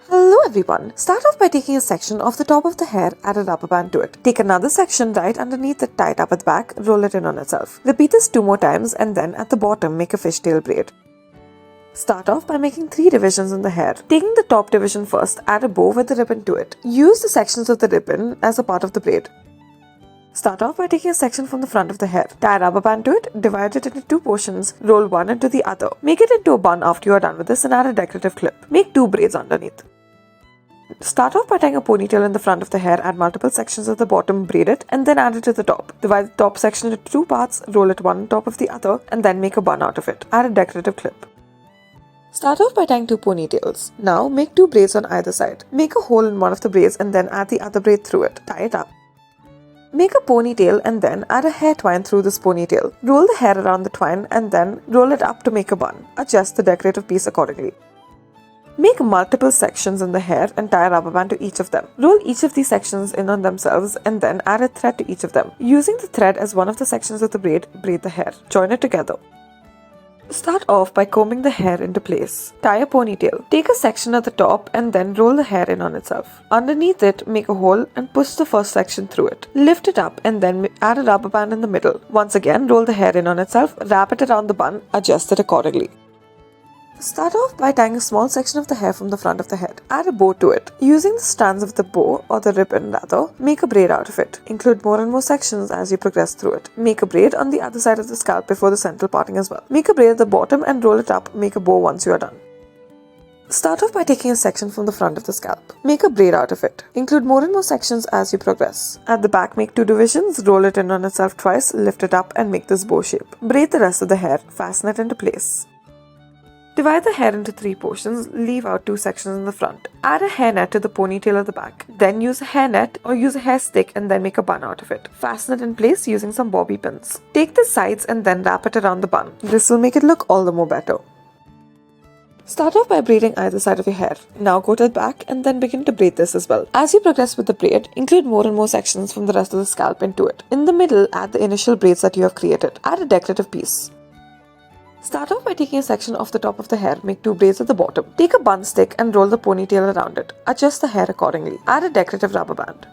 Hello everyone. Start off by taking a section off the top of the hair, add a rubber band to it. Take another section right underneath it, tie it up at the back, roll it in on itself. Repeat this 2 more times and then at the bottom make a fishtail braid. Start off by making 3 divisions in the hair. Taking the top division first, add a bow with the ribbon to it. Use the sections of the ribbon as a part of the braid. Start off by taking a section from the front of the hair. Tie a rubber band to it, divide it into 2 portions, roll one into the other. Make it into a bun after you are done with this and add a decorative clip. Make 2 braids underneath. Start off by tying a ponytail in the front of the hair, add multiple sections at the bottom, braid it, and then add it to the top. Divide the top section into 2 parts, roll it one on top of the other, and then make a bun out of it. Add a decorative clip. Start off by tying 2 ponytails. Now make 2 braids on either side. Make a hole in one of the braids and then add the other braid through it. Tie it up. Make a ponytail and then add a hair twine through this ponytail. Roll the hair around the twine and then roll it up to make a bun. Adjust the decorative piece accordingly. Make multiple sections in the hair and tie a rubber band to each of them. Roll each of these sections in on themselves and then add a thread to each of them. Using the thread as one of the sections of the braid, braid the hair. Join it together. Start off by combing the hair into place. Tie a ponytail. Take a section at the top and then roll the hair in on itself. Underneath it, make a hole and push the first section through it. Lift it up and then add a rubber band in the middle. Once again, roll the hair in on itself, wrap it around the bun, adjust it accordingly. Start off by tying a small section of the hair from the front of the head. Add a bow to it. Using the strands of the bow, or the ribbon rather, make a braid out of it. Include more and more sections as you progress through it. Make a braid on the other side of the scalp before the central parting as well. Make a braid at the bottom and roll it up. Make a bow once you are done. Start off by taking a section from the front of the scalp. Make a braid out of it. Include more and more sections as you progress. At the back, make 2 divisions, roll it in on itself twice, lift it up and make this bow shape. Braid the rest of the hair, fasten it into place. Divide the hair into 3 portions, leave out 2 sections in the front. Add a hairnet to the ponytail at the back. Then use a hairnet or use a hair stick and then make a bun out of it. Fasten it in place using some bobby pins. Take the sides and then wrap it around the bun. This will make it look all the more better. Start off by braiding either side of your hair. Now go to the back and then begin to braid this as well. As you progress with the braid, include more and more sections from the rest of the scalp into it. In the middle, add the initial braids that you have created. Add a decorative piece. Start off by taking a section off the top of the hair, make 2 braids at the bottom. Take a bun stick and roll the ponytail around it. Adjust the hair accordingly. Add a decorative rubber band.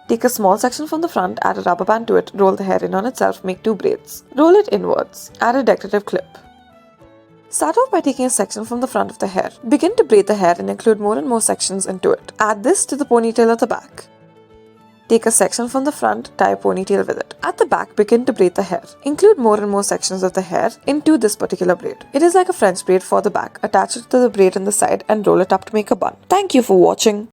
Take a small section from the front, add a rubber band to it, roll the hair in on itself, make 2 braids. Roll it inwards. Add a decorative clip. Start off by taking a section from the front of the hair. Begin to braid the hair and include more and more sections into it. Add this to the ponytail at the back. Take a section from the front, tie a ponytail with it. At the back, begin to braid the hair. Include more and more sections of the hair into this particular braid. It is like a French braid for the back. Attach it to the braid in the side and roll it up to make a bun. Thank you for watching.